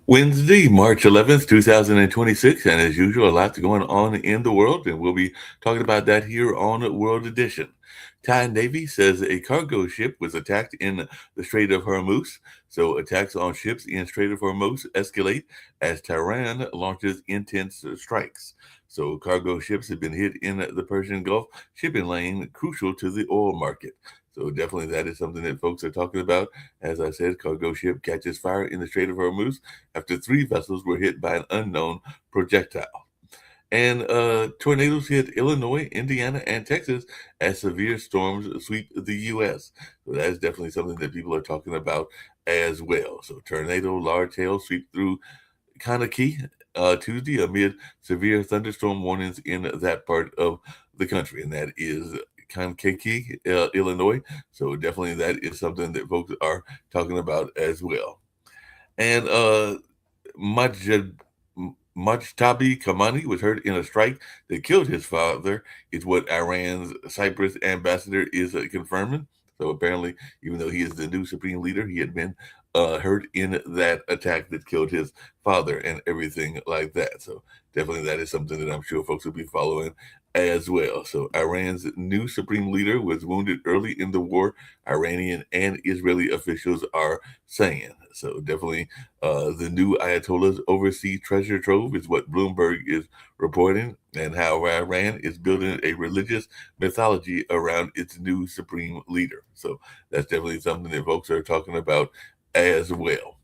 Wednesday, March 11th, 2026, and as usual, a lot going on in the world, and we'll be talking about that here on World Edition. Thai Navy says a cargo ship was attacked in the Strait of Hormuz. So attacks on ships in Strait of Hormuz escalate as Tehran launches intense strikes. So cargo ships have been hit in the Persian Gulf shipping lane, crucial to the oil market. So definitely that is something that folks are talking about. As I said, cargo ship catches fire in the Strait of Hormuz after three vessels were hit by an unknown projectile. And tornadoes hit Illinois, Indiana, and Texas as severe storms sweep the U.S. So that is definitely something that people are talking about as well. So tornado, large hail sweep through Kankakee Tuesday amid severe thunderstorm warnings in that part of the country, and that is Kankakee, Illinois. So definitely that is something that folks are talking about as well. And Majid Mujtabi Kamani was hurt in a strike that killed his father, is what Iran's Cyprus ambassador is confirming. So apparently, even though he is the new supreme leader, he had been hurt in that attack that killed his father and everything like that. So definitely that is something that I'm sure folks will be following as well. So Iran's new supreme leader was wounded early in the war, Iranian and Israeli officials are saying. So definitely the new Ayatollah's overseas treasure trove is what Bloomberg is reporting, and how Iran is building a religious mythology around its new supreme leader. So that's definitely something that folks are talking about as well.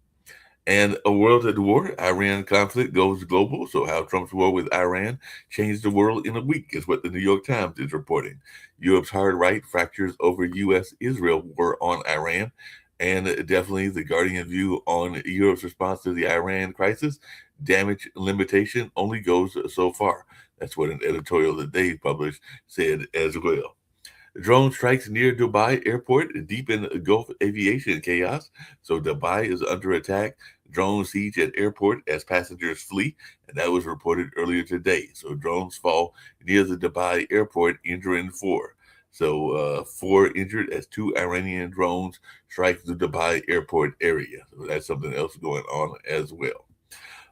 And a world at war, Iran conflict goes global. So how Trump's war with Iran changed the world in a week is what the New York Times is reporting. Europe's hard right fractures over U.S.-Israel war on Iran. And definitely the Guardian view on Europe's response to the Iran crisis, damage limitation only goes so far. That's what an editorial that they published said as well. Drone strikes near Dubai airport deepen Gulf aviation chaos. So Dubai is under attack. Drone siege at airport as passengers flee, and that was reported earlier today. So drones fall near the Dubai airport, injuring four. So four injured as two Iranian drones strike the Dubai airport area. So that's something else going on as well.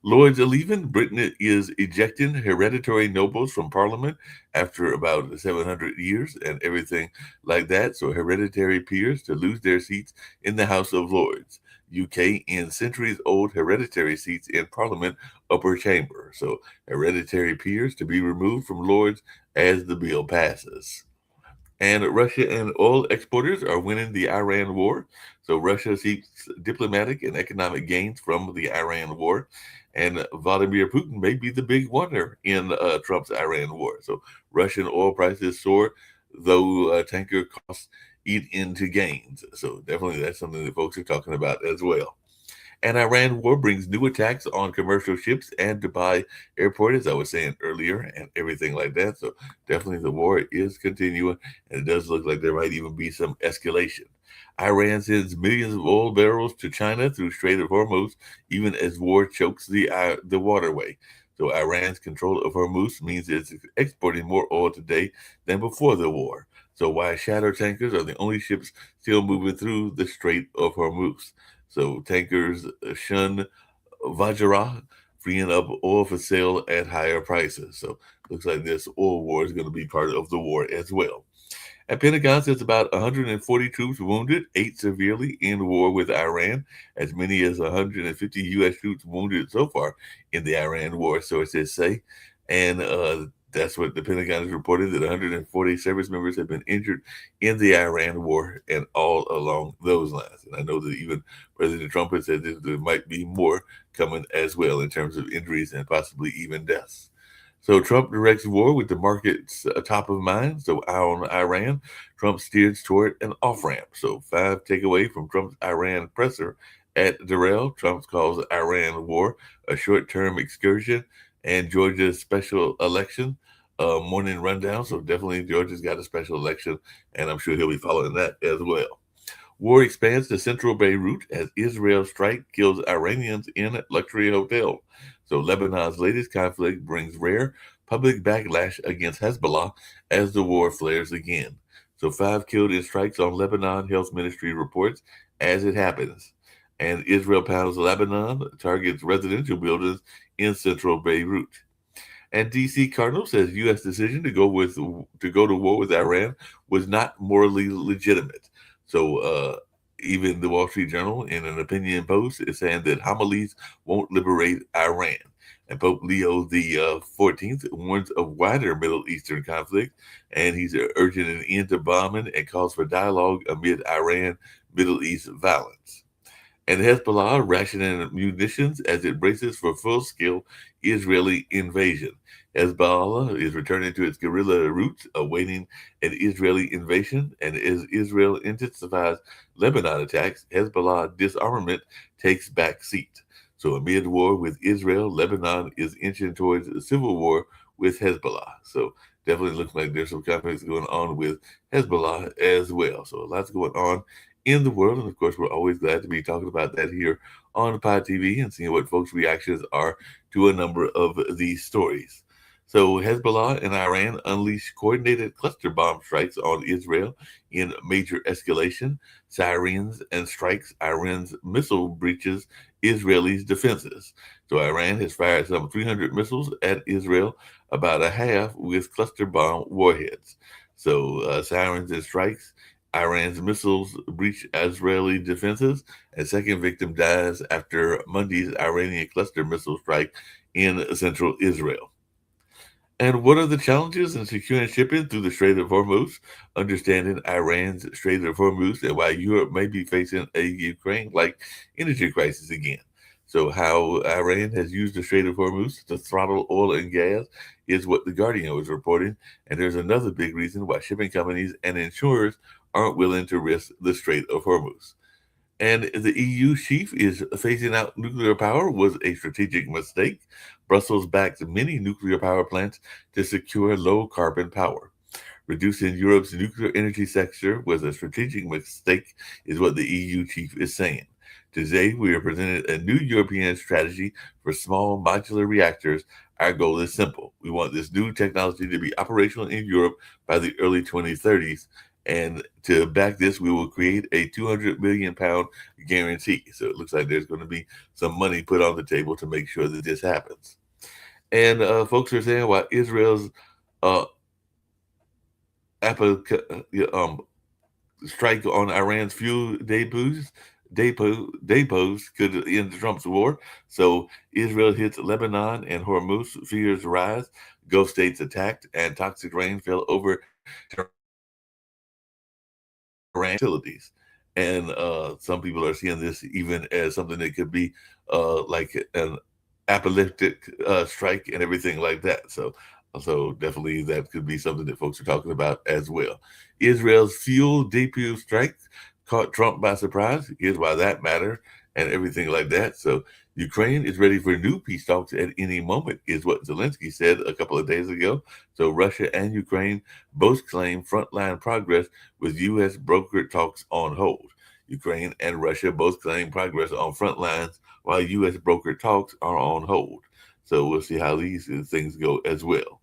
Lords are leaving. Britain is ejecting hereditary nobles from Parliament after about 700 years and everything like that. So hereditary peers to lose their seats in the House of Lords. UK in centuries-old hereditary seats in Parliament upper chamber. So hereditary peers to be removed from Lords as the bill passes. And Russia and oil exporters are winning the Iran war. So Russia seeks diplomatic and economic gains from the Iran war. And Vladimir Putin may be the big winner in Trump's Iran war. So Russian oil prices soar, though tanker costs eat into gains. So definitely that's something that folks are talking about as well. And Iran war brings new attacks on commercial ships and Dubai airport, as I was saying earlier, and everything like that. So definitely the war is continuing, and it does look like there might even be some escalation. Iran sends millions of oil barrels to China through Strait of Hormuz, even as war chokes the waterway. So Iran's control of Hormuz means it's exporting more oil today than before the war. So why shadow tankers are the only ships still moving through the Strait of Hormuz. So tankers shun Vajra, freeing up oil for sale at higher prices. So looks like this oil war is going to be part of the war as well. At Pentagon says about 140 troops wounded, 8 severely in war with Iran, as many as 150 U.S. troops wounded so far in the Iran war, sources say. And that's what the Pentagon has reported, that 140 service members have been injured in the Iran war and all along those lines. And I know that even President Trump has said that there might be more coming as well in terms of injuries and possibly even deaths. So Trump directs war with the markets top of mind. So on Iran, Trump steers toward an off ramp. So five takeaway from Trump's Iran presser at Darrell. Trump calls Iran war a short-term excursion, and Georgia's special election morning rundown. So definitely Georgia's got a special election, and I'm sure he'll be following that as well. War expands to central Beirut as Israel strike kills Iranians in luxury hotel. So Lebanon's latest conflict brings rare public backlash against Hezbollah as the war flares again. So five killed in strikes on Lebanon, Health Ministry reports as it happens. And Israel pounds Lebanon, targets residential buildings in central Beirut. And DC Cardinal says U.S. decision to go to war with Iran was not morally legitimate. So even the Wall Street Journal, in an opinion post, is saying that homilies won't liberate Iran. And Pope Leo the 14th warns of wider Middle Eastern conflict, and he's urging an end to bombing and calls for dialogue amid Iran Middle East violence. And Hezbollah rationing munitions as it braces for full-scale Israeli invasion. Hezbollah is returning to its guerrilla roots, awaiting an Israeli invasion, and as Israel intensifies Lebanon attacks, Hezbollah disarmament takes back seat. So amid war with Israel, Lebanon is inching towards a civil war with Hezbollah. So definitely looks like there's some conflicts going on with Hezbollah as well. So lots going on in the world. And of course, we're always glad to be talking about that here on Pod TV and seeing what folks' reactions are to a number of these stories. So Hezbollah and Iran unleashed coordinated cluster bomb strikes on Israel in major escalation. Sirens and strikes Iran's missile breaches Israelis' defenses. So Iran has fired some 300 missiles at Israel, about a half with cluster bomb warheads. So sirens and strikes Iran's missiles breach Israeli defenses. A second victim dies after Monday's Iranian cluster missile strike in central Israel. And what are the challenges in securing shipping through the Strait of Hormuz? Understanding Iran's Strait of Hormuz and why Europe may be facing a Ukraine-like energy crisis again. So, how Iran has used the Strait of Hormuz to throttle oil and gas is what The Guardian was reporting. And there's another big reason why shipping companies and insurers aren't willing to risk the Strait of Hormuz. And the EU chief is phasing out nuclear power was a strategic mistake. Brussels backed many nuclear power plants to secure low carbon power. Reducing Europe's nuclear energy sector was a strategic mistake, is what the EU chief is saying. Today, we are presented a new European strategy for small modular reactors. Our goal is simple. We want this new technology to be operational in Europe by the early 2030s. And to back this, we will create a 200 million pound guarantee. So it looks like there's going to be some money put on the table to make sure that this happens. And folks are saying while Israel's uh, strike on Iran's fuel depots could end Trump's war. So Israel hits Lebanon and Hormuz, fears rise. Gulf states attacked and toxic rain fell over utilities. And some people are seeing this even as something that could be like an apocalyptic strike and everything like that. So definitely that could be something that folks are talking about as well. Israel's fuel depot strike caught Trump by surprise. Here's why that matters and everything like that. So Ukraine is ready for new peace talks at any moment, is what Zelensky said a couple of days ago. So Russia and Ukraine both claim frontline progress with U.S. brokered talks on hold. Ukraine and Russia both claim progress on front lines while U.S. brokered talks are on hold. So we'll see how these things go as well.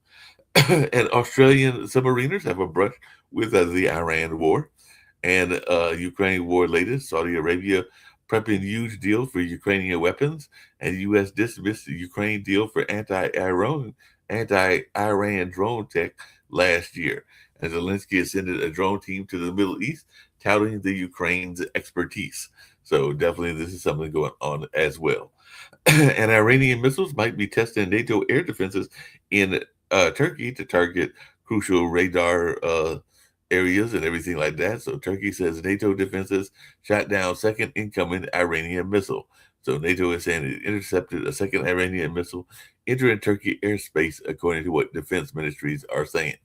And Australian submariners have a brush with the Iran war. And Ukraine war latest, Saudi Arabia prepping huge deal for Ukrainian weapons, and U.S. dismissed the Ukraine deal for anti-Iran drone tech last year. And Zelensky ascended a drone team to the Middle East, touting the Ukraine's expertise. So definitely this is something going on as well. And Iranian missiles might be testing NATO air defenses in Turkey to target crucial radar areas and everything like that. So Turkey says NATO defenses shot down second incoming Iranian missile. So NATO is saying it intercepted a second Iranian missile entering Turkey airspace, according to what defense ministries are saying.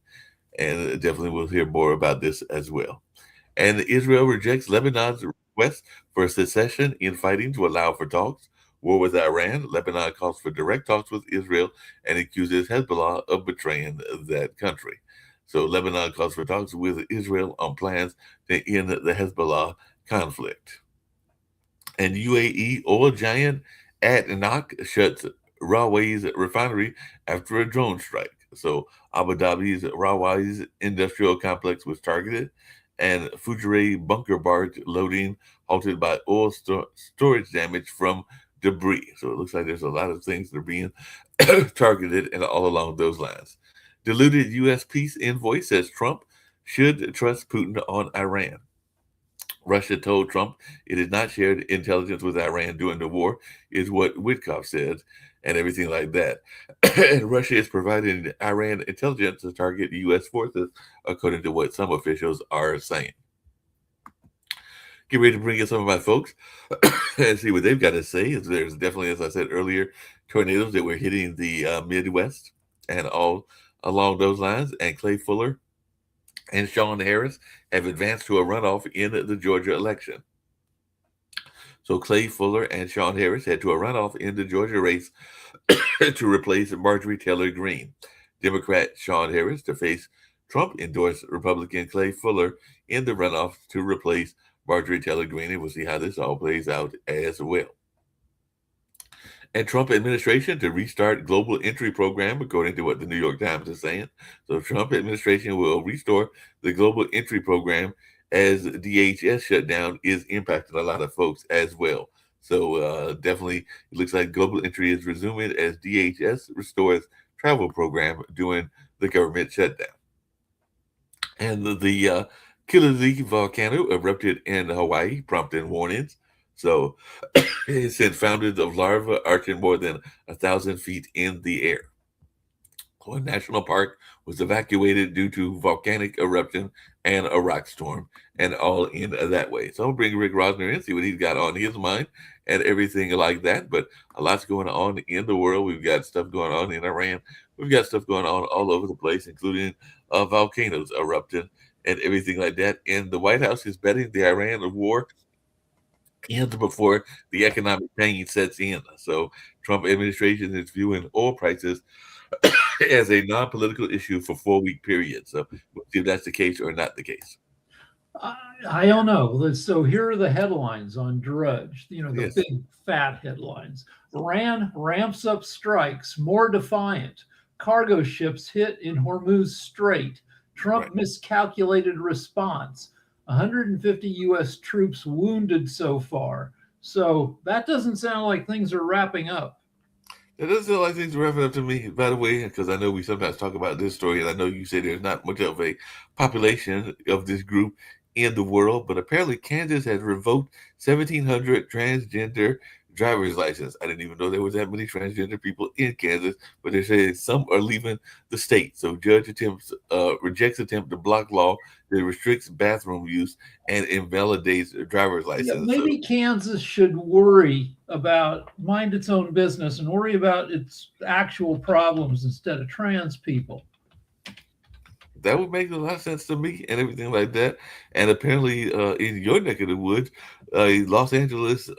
And definitely we'll hear more about this as well. And Israel rejects Lebanon's request for secession in fighting to allow for talks. War with Iran. Lebanon calls for direct talks with Israel and accuses Hezbollah of betraying that country. So Lebanon calls for talks with Israel on plans to end the Hezbollah conflict. And UAE oil giant ADNOC shuts Ruwais refinery after a drone strike. So Abu Dhabi's Ruwais industrial complex was targeted, and Fujairah bunker barge loading halted by oil storage damage from debris. So it looks like there's a lot of things that are being targeted and all along those lines. Diluted U.S. peace envoy says Trump should trust Putin on Iran. Russia told Trump it had not shared intelligence with Iran during the war, is what Witkoff said, and everything like that. And Russia is providing Iran intelligence to target U.S. forces, according to what some officials are saying. Get ready to bring in some of my folks and see what they've got to say. There's definitely, as I said earlier, tornadoes that were hitting the Midwest and all along those lines. And Clay Fuller and Sean Harris have advanced to a runoff in the Georgia election. So Clay Fuller and Sean Harris head to a runoff in the Georgia race to replace Marjorie Taylor Greene. Democrat Sean Harris to face Trump-endorsed Republican Clay Fuller in the runoff to replace Marjorie Taylor Greene. And we'll see how this all plays out as well. And Trump administration to restart global entry program, according to what the New York Times is saying. So Trump administration will restore the global entry program as DHS shutdown is impacting a lot of folks as well. So definitely, it looks like global entry is resuming as DHS restores travel program during the government shutdown. And the Killer Lake volcano erupted in Hawaii, prompting warnings. So it said fountains of lava arching more than 1,000 feet in the air. One national park was evacuated due to volcanic eruption and a rock storm, and all in that way. So I'll bring Rick Rosner in, see what he's got on his mind and everything like that. But a lot's going on in the world. We've got stuff going on in Iran. We've got stuff going on all over the place, including volcanoes erupting and everything like that. And the White House is betting the Iran war ends before the economic pain sets in. So Trump administration is viewing oil prices as a non-political issue for 4-week period. So we'll see if that's the case or not the case. I don't know. So here are the headlines on Drudge. The Yes. big fat headlines. Iran ramps up strikes, more defiant. Cargo ships hit in Hormuz Strait. Trump Right. miscalculated response. 150 U.S. troops wounded so far. So that doesn't sound like things are wrapping up. It doesn't sound like things are wrapping up to me, by the way, because I know we sometimes talk about this story, and I know you say there's not much of a population of this group in the world, but apparently Kansas has revoked 1,700 transgender driver's license. I didn't even know there was that many transgender people in Kansas, but they're saying some are leaving the state. So judge rejects attempt to block law that restricts bathroom use and invalidates driver's Yeah, license. So maybe Kansas should worry about mind its own business and worry about its actual problems instead of trans people. that would make a lot of sense to me and everything like that. And apparently, in your neck of the woods, Los Angeles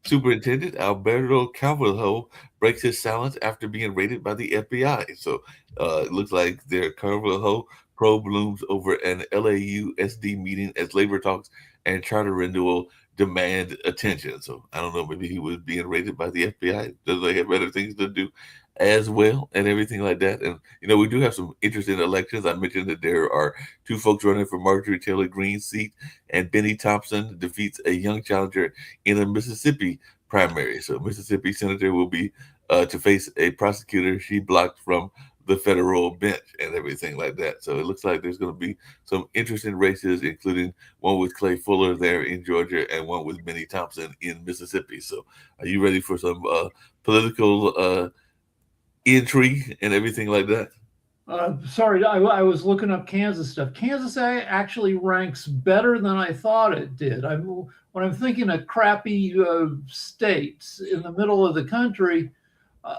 Superintendent Alberto Carvalho breaks his silence after being raided by the FBI. So it looks like their Carvalho probe looms over an LAUSD meeting as labor talks and charter renewal demand attention. So I don't know, maybe he was being raided by the FBI. Does they have better things to do as well and everything like that? And we do have some interesting elections. I mentioned that there are two folks running for Marjorie Taylor Greene's seat, and Benny Thompson defeats a young challenger in a Mississippi primary. So Mississippi senator will be to face a prosecutor she blocked from the federal bench and everything like that. So it looks like there's going to be some interesting races, including one with Clay Fuller there in Georgia and one with Benny Thompson in Mississippi. So are you ready for some political intrigue and everything like that? Sorry, I was looking up Kansas stuff. Kansas actually ranks better than I thought it did. when I'm thinking of crappy states in the middle of the country,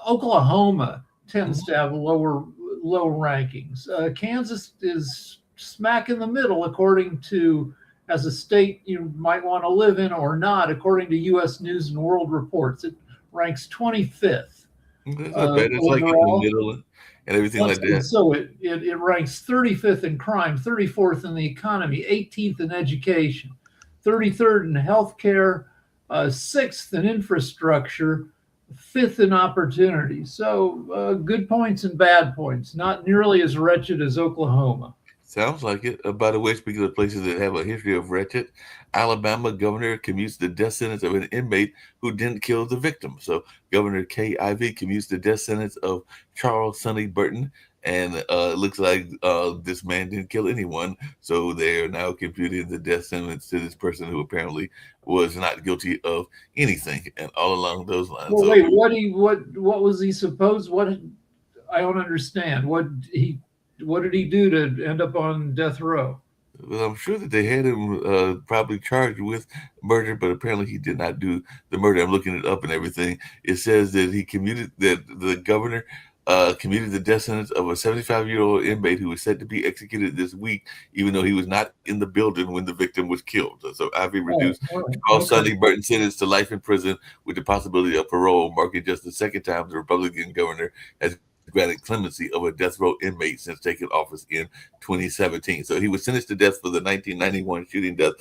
Oklahoma tends to have low rankings. Kansas is smack in the middle, according to as a state you might want to live in or not, according to U.S. News and World Reports. It ranks 25th It's not bad. It's like in the overall. middle and everything like that. So it ranks 35th in crime, 34th in the economy, 18th in education, 33rd in healthcare, 6th in infrastructure, 5th in opportunity. So good points and bad points, not nearly as wretched as Oklahoma. Sounds like it. By the way, speaking of places that have a history of wretched, Alabama governor commutes the death sentence of an inmate who didn't kill the victim. So Governor Kay Ivey commutes the death sentence of Charles Sonny Burton, and it looks like this man didn't kill anyone. So they are now computing the death sentence to this person who apparently was not guilty of anything, and all along those lines. Well, wait, what was he supposed? What I don't understand. What did he do to end up on death row? Well, I'm sure that they had him probably charged with murder, but apparently he did not do the murder. I'm looking it up and everything. It says that the governor commuted the death sentence of a 75-year-old inmate who was set to be executed this week, even though he was not in the building when the victim was killed. So Ivey reduced Charles Sonny Burton's sentence to life in prison with the possibility of parole, marking just the second time the Republican governor has granted clemency of a death row inmate since taking office in 2017. So he was sentenced to death for the 1991 shooting death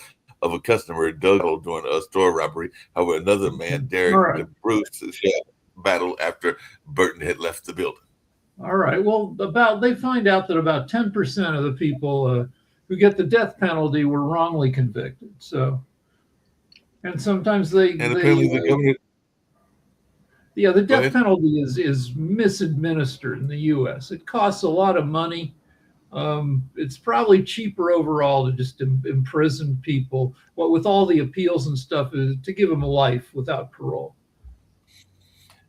of a customer, Doug, during a store robbery. However, another man, Derek Bruce, battled after Burton had left the building. All right. Well, they find out that about 10% of the people who get the death penalty were wrongly convicted. So, and sometimes the governor. Yeah, the death penalty is misadministered in the U.S. It costs a lot of money. It's probably cheaper overall to just imprison people. What with all the appeals and stuff, is to give them a life without parole.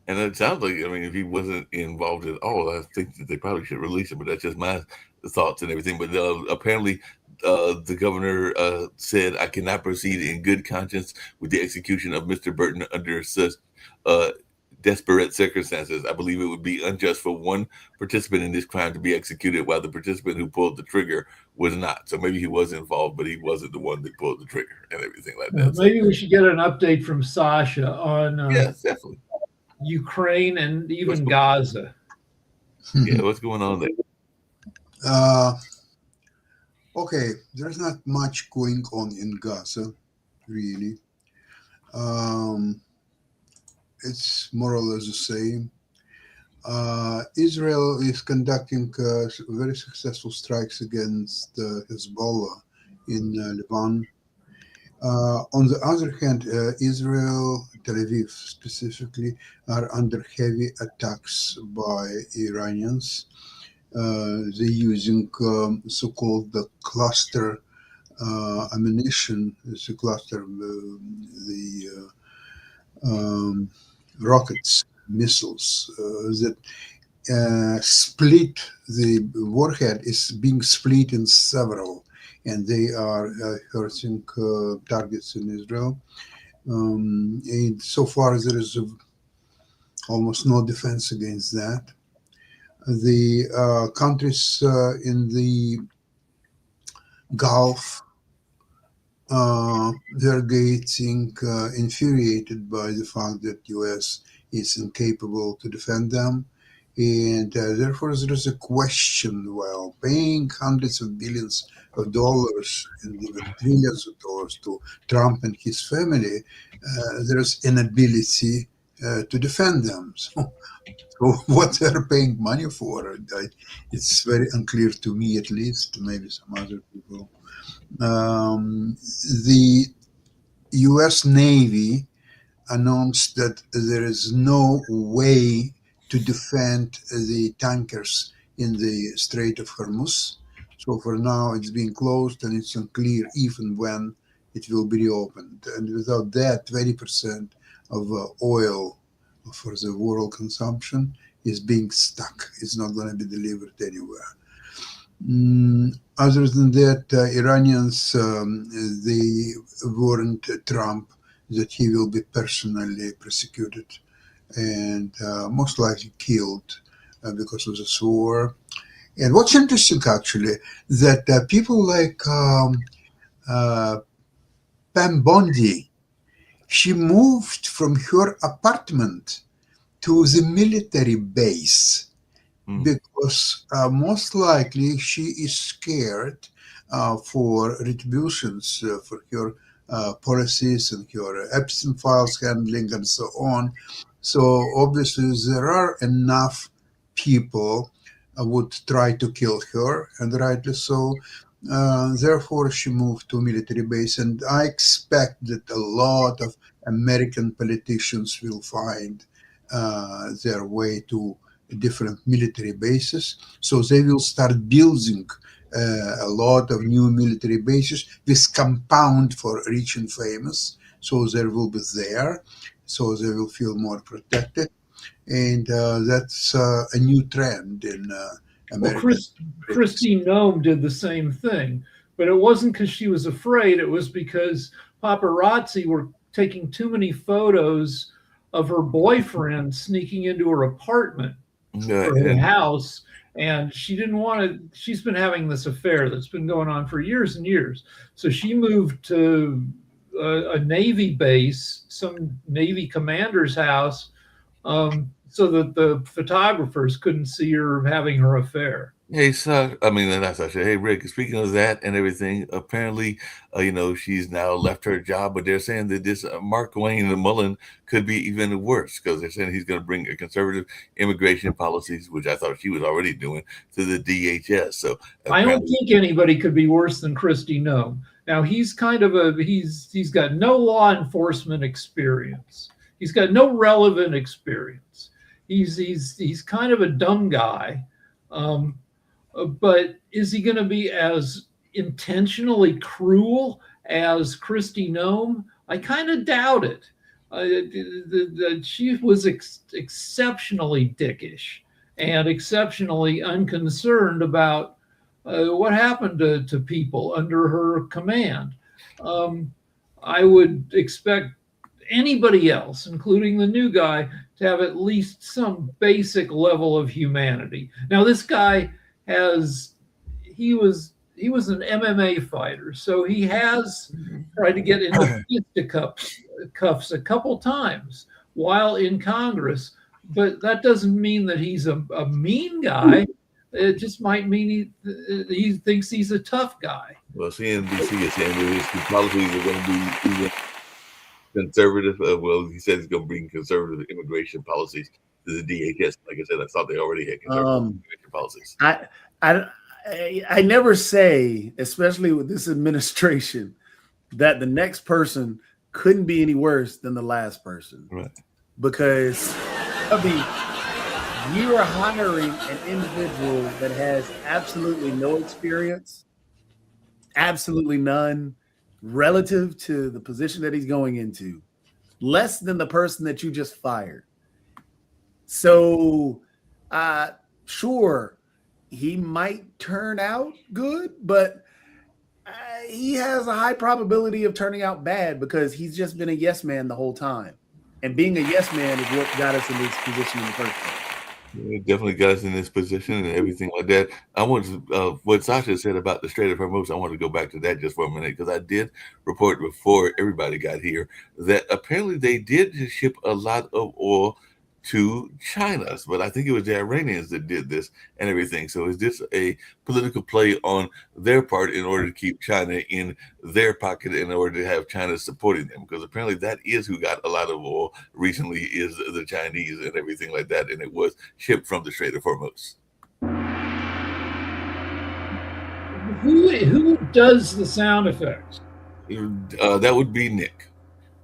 And it sounds like, I mean, if he wasn't involved at all, I think that they probably should release him. But that's just my thoughts and everything. But apparently, the governor said, "I cannot proceed in good conscience with the execution of Mr. Burton under such desperate circumstances. I believe it would be unjust for one participant in this crime to be executed while the participant who pulled the trigger was not." So maybe he was involved, but he wasn't the one that pulled the trigger and everything like that. Maybe we should get an update from Sasha on yes, definitely. Ukraine and even Gaza. Yeah, what's going on there? Okay, there's not much going on in Gaza, really. It's more or less the same. Israel is conducting very successful strikes against Hezbollah in Lebanon. On the other hand, Israel, Tel Aviv specifically, are under heavy attacks by Iranians. They're using so-called the cluster ammunition. It's a cluster, rockets, missiles that split. The warhead is being split in several, and they are hurting targets in Israel. And so far, there is almost no defense against that. The countries in the Gulf, they're getting infuriated by the fact that U.S. is incapable to defend them. And therefore, there is a question, well, paying hundreds of billions of dollars and even trillions of dollars to Trump and his family, there's inability to defend them. So what they're paying money for, it's very unclear to me, at least, maybe some other people. The U.S. Navy announced that there is no way to defend the tankers in the Strait of Hormuz. So for now, it's being closed, and it's unclear even when it will be reopened. And without that, 20% of oil for the world consumption is being stuck. It's not going to be delivered anywhere. Other than that, Iranians, they warned Trump that he will be personally prosecuted and most likely killed because of this war. And what's interesting, actually, that people like uh, Pam Bondi, she moved from her apartment to the military base because most likely she is scared for retributions for her policies and her Epstein files handling and so on. So obviously there are enough people would try to kill her, and rightly so. Therefore, she moved to a military base, and I expect that a lot of American politicians will find their way to different military bases. So they will start building a lot of new military bases with compound for rich and famous. So they will be there. So they will feel more protected. And that's a new trend in Well, American. Christy Nome did the same thing, but it wasn't because she was afraid. It was because paparazzi were taking too many photos of her boyfriend sneaking into her apartment or her house. And she didn't want to, she's been having this affair that's been going on for years and years. So she moved to a Navy base, some Navy commander's house, so that the photographers couldn't see her having her affair. Hey, so I mean, that's actually, hey, Rick, speaking of that and everything, apparently, she's now left her job, but they're saying that this Mark Wayne Mullen could be even worse because they're saying he's going to bring a conservative immigration policies, which I thought she was already doing, to the DHS. So I don't think anybody could be worse than Christy Nome. Now he's kind of he's got no law enforcement experience. He's got no relevant experience. He's kind of a dumb guy. But is he going to be as intentionally cruel as Christy Nome? I kind of doubt it. She was exceptionally dickish and exceptionally unconcerned about what happened to people under her command. I would expect anybody else, including the new guy, to have at least some basic level of humanity. Now, this guy he was an MMA fighter, so he has tried to get into fisticuffs a couple times while in Congress, but that doesn't mean that he's a mean guy. It just might mean he thinks he's a tough guy. Well, CNBC is saying that his policies are going to be even conservative. Well, he said he's going to bring conservative immigration policies to the DHS. Like I said, I thought they already had conservative immigration policies. I never say, especially with this administration, that the next person couldn't be any worse than the last person. Right. Because, I mean, you are hiring an individual that has absolutely no experience, absolutely none, relative to the position that he's going into, less than the person that you just fired. So, sure, he might turn out good, but he has a high probability of turning out bad because he's just been a yes man the whole time. And being a yes man is what got us in this position in the first place. It definitely got us in this position and everything like that. I want to, what Sasha said about the Strait of Hormuz, I want to go back to that just for a minute because I did report before everybody got here that apparently they did ship a lot of oil to China, but I think it was the Iranians that did this and everything. So is this a political play on their part in order to keep China in their pocket in order to have China supporting them? Because apparently that is who got a lot of oil recently is the Chinese and everything like that. And it was shipped from the Strait of Hormuz. Who does the sound effects? That would be Nick.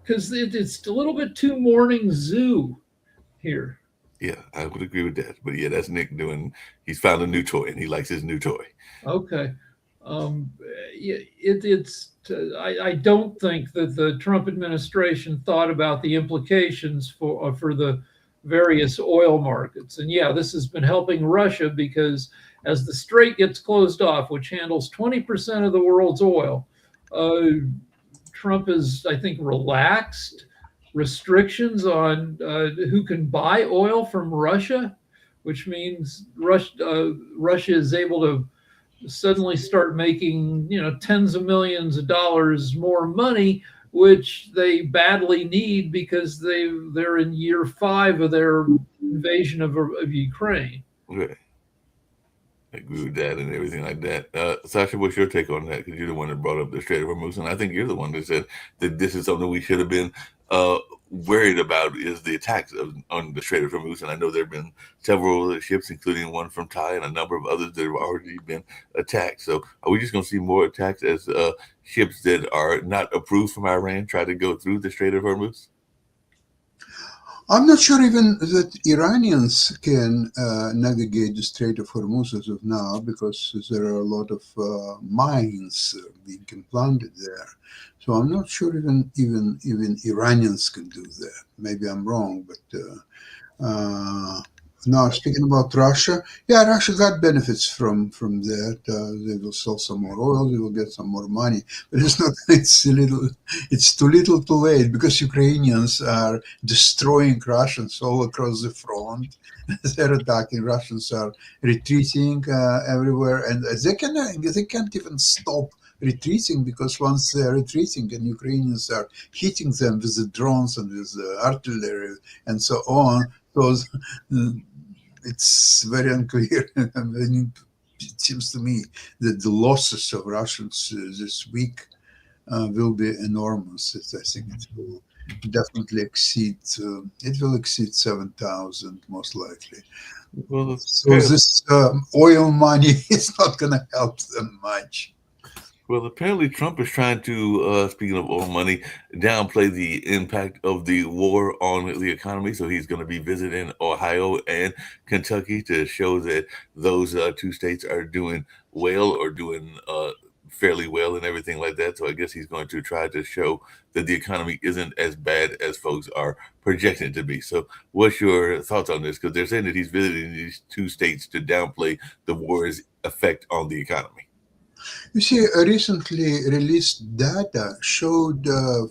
Because it's a little bit too morning zoo here. Yeah, I would agree with that. But yeah, that's Nick he's found a new toy and he likes his new toy. Okay. I don't think that the Trump administration thought about the implications for the various oil markets. And yeah, this has been helping Russia because as the strait gets closed off, which handles 20% of the world's oil, Trump has, I think, relaxed restrictions on who can buy oil from Russia, which means Russia is able to suddenly start making, tens of millions of dollars more money, which they badly need because they're in year 5 of their invasion of Ukraine. Okay. I agree with that and everything like that. Sasha, what's your take on that? Because you're the one that brought up the Strait of Hormuz, and I think you're the one that said that this is something we should have been worried about, is the attacks on the Strait of Hormuz. And I know there have been several ships, including one from Thai and a number of others that have already been attacked. So are we just going to see more attacks as ships that are not approved from Iran try to go through the Strait of Hormuz? I'm not sure even that Iranians can navigate the Strait of Hormuz as of now, because there are a lot of mines being implanted there. So I'm not sure even Iranians can do that. Maybe I'm wrong, but now speaking about Russia, yeah, Russia got benefits from that. They will sell some more oil, they will get some more money, but it's not. It's too little, too late, because Ukrainians are destroying Russians all across the front. They're attacking. Russians are retreating everywhere, and they can't even stop retreating, because once they're retreating and Ukrainians are hitting them with the drones and with the artillery and so on, those. It's very unclear. I mean, it seems to me that the losses of Russians this week will be enormous. I think it will definitely exceed. It will exceed 7,000 most likely. Well, so this oil money is not going to help them much. Well, apparently Trump is trying to, speaking of oil money, downplay the impact of the war on the economy. So he's going to be visiting Ohio and Kentucky to show that those two states are doing well, or doing fairly well and everything like that. So I guess he's going to try to show that the economy isn't as bad as folks are projecting it to be. So what's your thoughts on this? Because they're saying that he's visiting these two states to downplay the war's effect on the economy. You see, recently released data showed,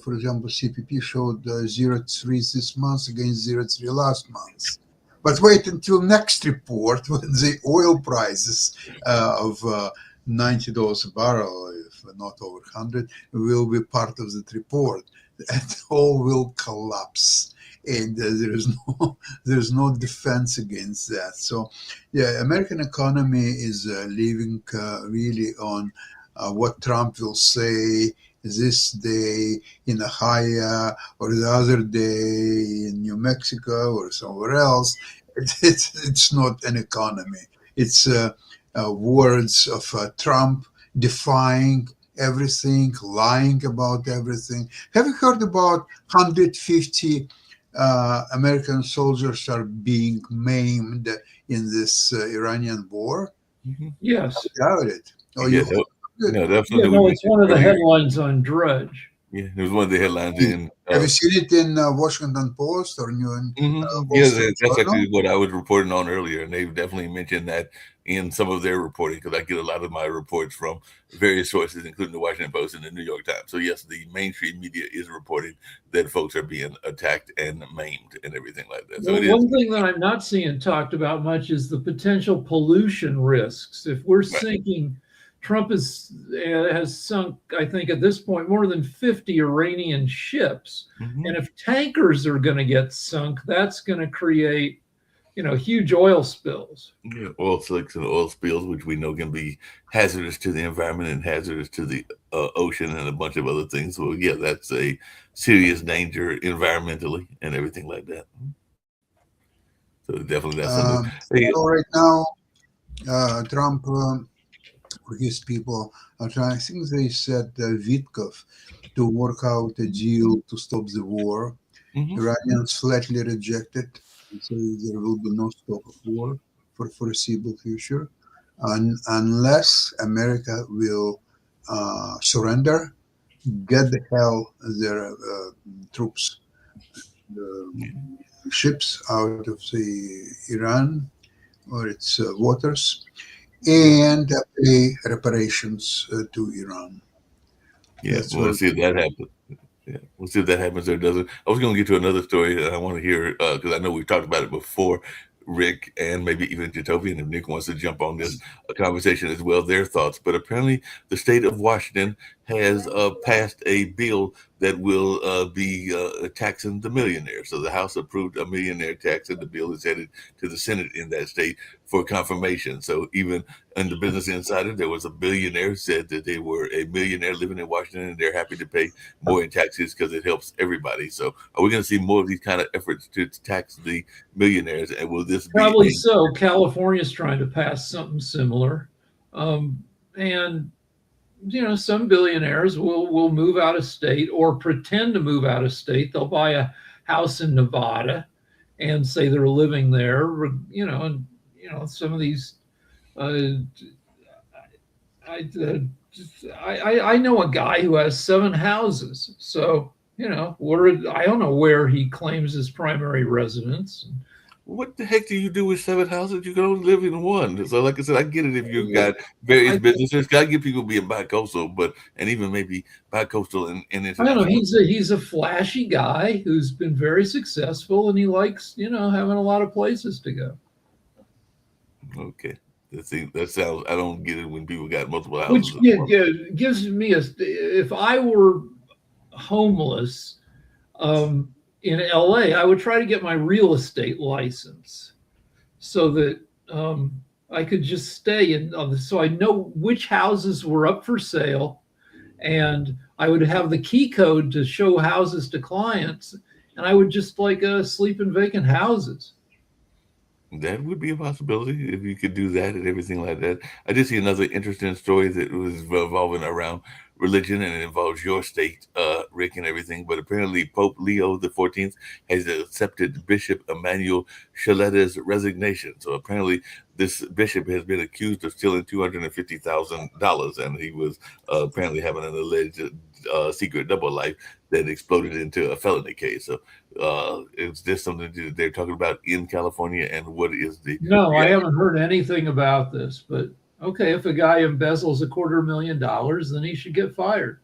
for example, CPP showed 0.3 this month against 0.3 last month. But wait until next report, when the oil prices of $90 a barrel, if not over 100, will be part of that report. And all will collapse. And there's no defense against that. So, yeah, American economy is living really on what Trump will say this day in Ohio, or the other day in New Mexico or somewhere else. It's not an economy. It's words of Trump defying everything, lying about everything. Have you heard about 150 American soldiers are being maimed in this Iranian war? Mm-hmm. Yes. I doubt it. Oh, yeah, no, it's one of the headlines on Drudge. Yeah, it was one of the headlines in. Have you seen it in Washington Post or New? Yeah, that's actually what I was reporting on earlier, and they've definitely mentioned that in some of their reporting, because I get a lot of my reports from various sources, including the Washington Post and the New York Times. So yes, the mainstream media is reporting that folks are being attacked and maimed and everything like that. So one thing that I'm not seeing talked about much is the potential pollution risks. If we're sinking, Trump has sunk, I think at this point, more than 50 Iranian ships. Mm-hmm. And if tankers are going to get sunk, that's going to create, huge oil spills. Yeah, oil slicks and oil spills, which we know can be hazardous to the environment and hazardous to the ocean and a bunch of other things. So yeah, that's a serious danger environmentally and everything like that. So definitely that's something. So right now, Trump... his people are trying. I think they said Vitkov to work out a deal to stop the war. Mm-hmm. Iranians flatly rejected, so there will be no stop of war for foreseeable future, unless America will surrender, get the hell their troops, the ships out of the Iran or its waters. and pay reparations to Iran. Yeah, That's we'll what. see if that happens. Yeah, we'll see if that happens or doesn't. I was going to get to another story that I want to hear because I know we've talked about it before, Rick, and maybe even Jatovian, if Nick wants to jump on this conversation as well, their thoughts. But apparently, the state of Washington has passed a bill that will be taxing the millionaires. So the House approved a millionaire tax, and the bill is headed to the Senate in that state for confirmation. So even in the Business Insider, there was a billionaire who said that they were a millionaire living in Washington, and they're happy to pay more in taxes because it helps everybody. So are we going to see more of these kind of efforts to tax the millionaires? And will this Probably be so. California's trying to pass something similar. And some billionaires will move out of state or pretend to move out of state. They'll buy a house in Nevada and say they're living there. And some of these. I know a guy who has 7 houses. So I don't know where he claims his primary residence. what the heck do you do with 7 houses? You can only live in one. So, like I said, I get it if you've got various businesses. I get people being bi-coastal, and even maybe bi-coastal and I don't know. international. He's a flashy guy who's been very successful, and he likes having a lot of places to go. Okay, that sounds. I don't get it when people got multiple houses. Which gives me if I were homeless in LA, I would try to get my real estate license so that I could just stay in. So I know which houses were up for sale, and I would have the key code to show houses to clients, and I would just sleep in vacant houses. That would be a possibility if you could do that and everything like that. I did see another interesting story that was revolving around religion and it involves your state, Rick, and everything. But apparently, Pope Leo the 14th has accepted Bishop Emmanuel Shaletta's resignation. So apparently, this bishop has been accused of stealing $250,000, and he was apparently having an alleged secret double life that exploded into a felony case. So is this something that they're talking about in California, and what is the No, I haven't heard anything about this, but okay, if a guy embezzles $250,000, then he should get fired.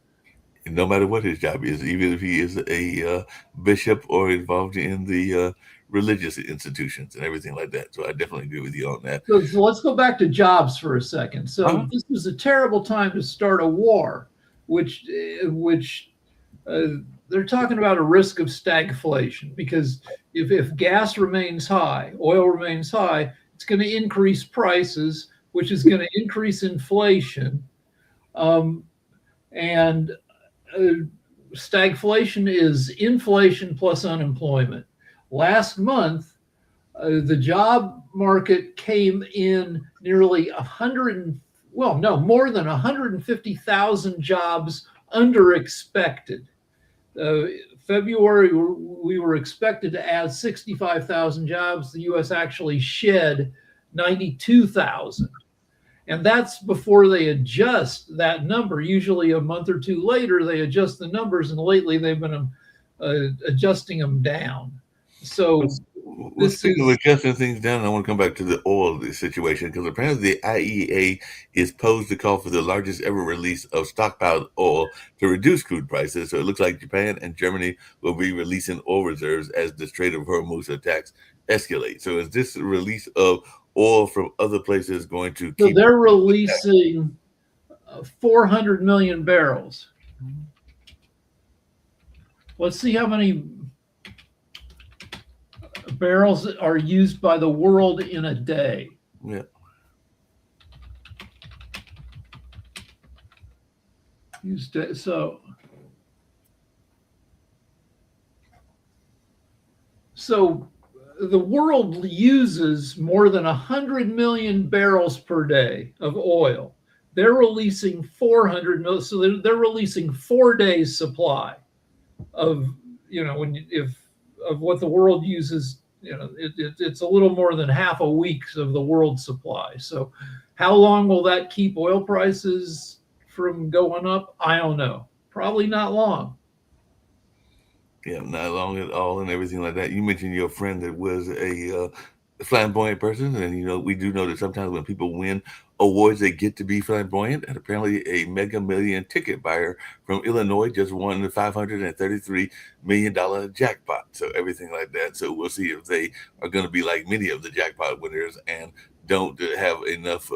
no matter what his job is, even if he is a bishop or involved in the religious institutions and everything like that. So I definitely agree with you on that. So let's go back to jobs for a second. So this was a terrible time to start a war, which they're talking about a risk of stagflation, because if gas remains high, oil remains high, it's going to increase prices, which is going to increase inflation. And stagflation is inflation plus unemployment. Last month, the job market came in nearly more than 150,000 jobs under expected. February, we were expected to add 65,000 jobs. The U.S. actually shed 92,000. And that's before they adjust that number. Usually a month or two later, they adjust the numbers, and lately they've been adjusting them down. So speaking of adjusting things down, I want to come back to the oil situation, because apparently the IEA is posed to call for the largest ever release of stockpiled oil to reduce crude prices. So it looks like Japan and Germany will be releasing oil reserves as the Strait of Hormuz attacks escalate. So is this release of oil from other places going to keep? So they're releasing 400 million barrels. Let's see how many barrels are used by the world in a day. Yeah. So the world uses more than 100 million barrels per day of oil. They're releasing 400 million, so they're releasing 4 days supply of of what the world uses. It's a little more than half a week of the world's supply. So how long will that keep oil prices from going up? I don't know. Probably not long. Yeah, not long at all, and everything like that. You mentioned your friend that was a flamboyant person, and we do know that sometimes when people win awards, they get to be flamboyant. And apparently, a Mega Million ticket buyer from Illinois just won the $533 million jackpot. So everything like that. So we'll see if they are going to be like many of the jackpot winners and don't have enough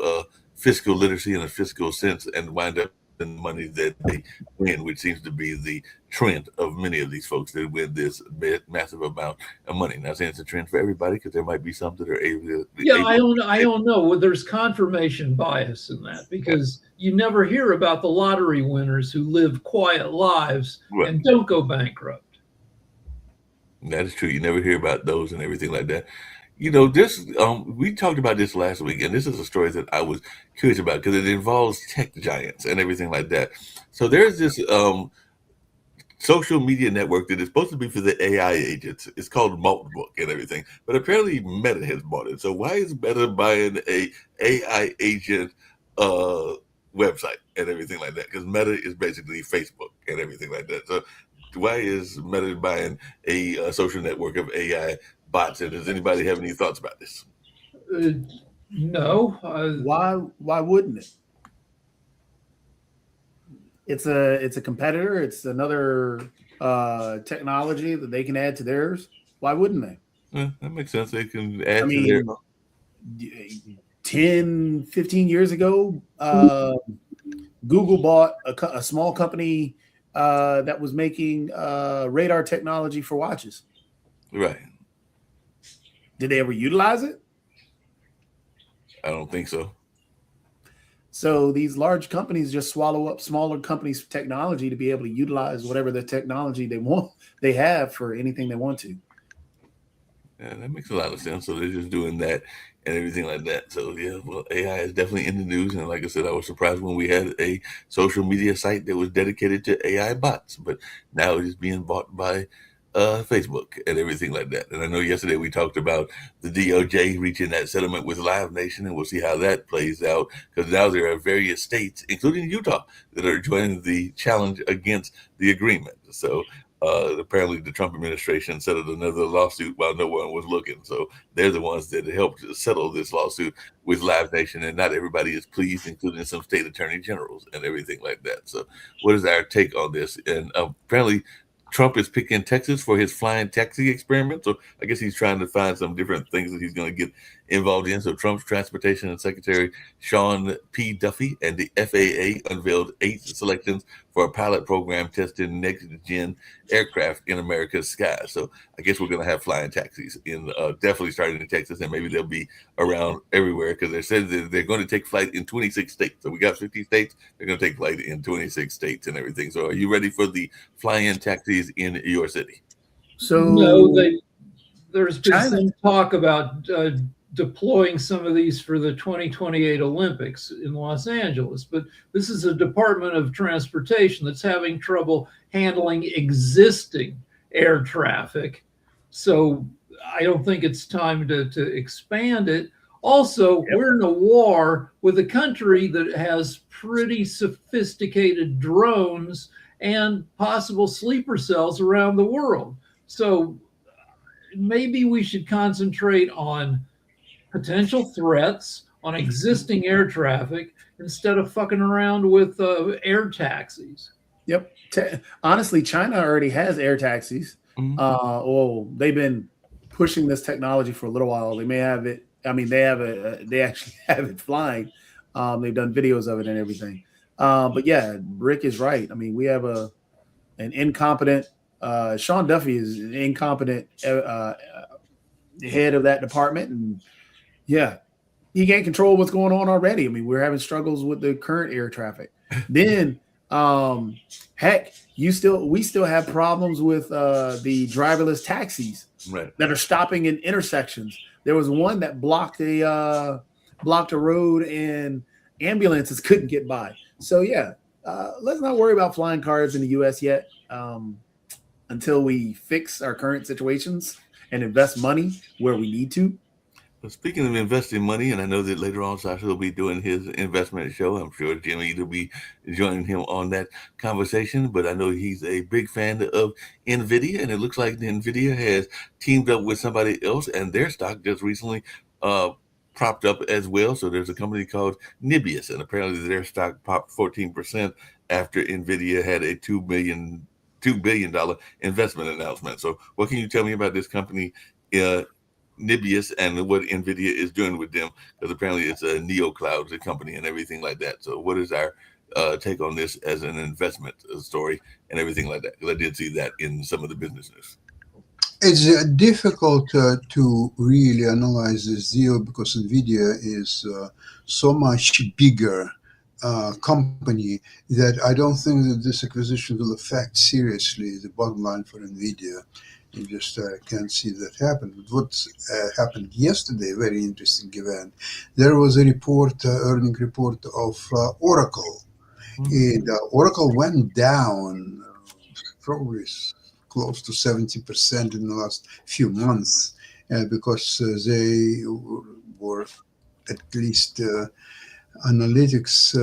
fiscal literacy and a fiscal sense and wind up the money that they win, which seems to be the trend of many of these folks that win this massive amount of money. Not saying it's a trend for everybody, because there might be some that are able. I don't know. Well, there's confirmation bias in that, because you never hear about the lottery winners who live quiet lives and don't go bankrupt. That is true. You never hear about those and everything like that. This we talked about this last week, and this is a story that I was curious about because it involves tech giants and everything like that. So there's this social media network that is supposed to be for the AI agents. It's called Maltbook and everything, but apparently Meta has bought it. So why is Meta buying a AI agent website and everything like that? Because Meta is basically Facebook and everything like that. So why is Meta buying a social network of AI bots? And does anybody have any thoughts about this? No. Why wouldn't it? It's a competitor. It's another technology that they can add to theirs. Why wouldn't they? That makes sense. They can add to their 10, 15 years ago, Google bought a small company that was making radar technology for watches. Right. Did they ever utilize it? I don't think so. So these large companies just swallow up smaller companies' technology to be able to utilize whatever the technology they have for anything they want to. Yeah, that makes a lot of sense. So they're just doing that and everything like that. So yeah, well, AI is definitely in the news. And like I said, I was surprised when we had a social media site that was dedicated to AI bots, but now it is being bought by Facebook and everything like that. And I know yesterday we talked about the DOJ reaching that settlement with Live Nation, and we'll see how that plays out, because now there are various states, including Utah, that are joining the challenge against the agreement. So apparently the Trump administration settled another lawsuit while no one was looking. So they're the ones that helped settle this lawsuit with Live Nation, and not everybody is pleased, including some state attorney generals and everything like that. So what is our take on this? And apparently Trump is picking Texas for his flying taxi experiment. So I guess he's trying to find some different things that he's going to get involved in. So Trump's Transportation Secretary Sean P. Duffy and the FAA unveiled 8 selections for a pilot program testing next-gen aircraft in America's skies. So I guess we're going to have flying taxis in definitely starting in Texas, and maybe they'll be around everywhere, because they said that they're going to take flight in 26 states. So we got 50 states. They're going to take flight in 26 states and everything. So are you ready for the flying taxis in your city? So no, there's been some talk about deploying some of these for the 2028 Olympics in Los Angeles, but this is a Department of Transportation that's having trouble handling existing air traffic. So I don't think it's time to expand it. Also, we're in a war with a country that has pretty sophisticated drones and possible sleeper cells around the world. So maybe we should concentrate on potential threats, on existing air traffic, instead of fucking around with air taxis. Yep. Honestly, China already has air taxis. Mm-hmm. They've been pushing this technology for a little while. They may have it. I mean, they actually have it flying. They've done videos of it and everything. But yeah, Rick is right. I mean, we have an incompetent. Sean Duffy is an incompetent head of that department, and yeah, he can't control what's going on already. I mean, we're having struggles with the current air traffic. Then, heck, we still have problems with the driverless taxis that are stopping in intersections. There was one that blocked a road, and ambulances couldn't get by. So yeah, let's not worry about flying cars in the U.S. yet, until we fix our current situations and invest money where we need to. Well, speaking of investing money, and I know that later on Sasha will be doing his investment show. I'm sure Jimmy will be joining him on that conversation. But I know he's a big fan of Nvidia, and it looks like Nvidia has teamed up with somebody else, and their stock just recently uh, propped up as well. So there's a company called Nibius, and apparently their stock popped 14% after Nvidia had a $2 billion investment announcement. So, what can you tell me about this company? Nibius and what Nvidia is doing with them, because apparently it's a neo cloud company and everything like that. So, what is our take on this as an investment story and everything like that? Because I did see that in some of the business news. It's difficult to really analyze this deal because NVIDIA is so much bigger company that I don't think that this acquisition will affect seriously the bottom line for NVIDIA. You just can't see that happen. But what happened yesterday, very interesting event, there was a report, earning report of Oracle. And Oracle went down probably close to 70% in the last few months because they were, at least analytics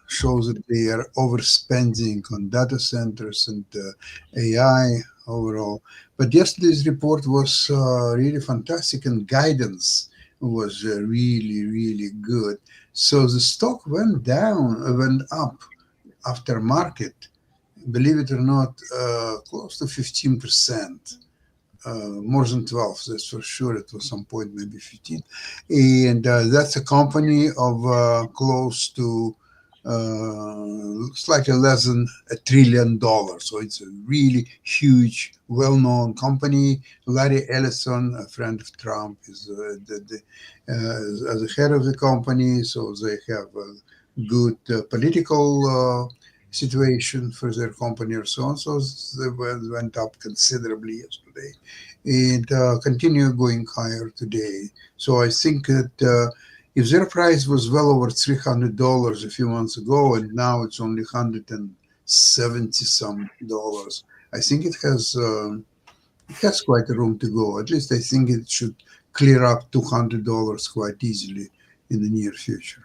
shows that they are overspending on data centers and AI overall. But yesterday's report was really fantastic, and guidance was really, really good. So the stock went up after market, believe it or not, close to 15%, more than 12, that's for sure. At some point, maybe 15. And that's a company of close to slightly less than $1 trillion. So it's a really huge, well-known company. Larry Ellison, a friend of Trump, is as the head of the company. So they have a good political situation for their company or so on. So they went up considerably yesterday and continue going higher today. So I think that if their price was well over $300 a few months ago, and now it's only $170 some dollars, I think it has quite a room to go. At least I think it should clear up $200 quite easily in the near future.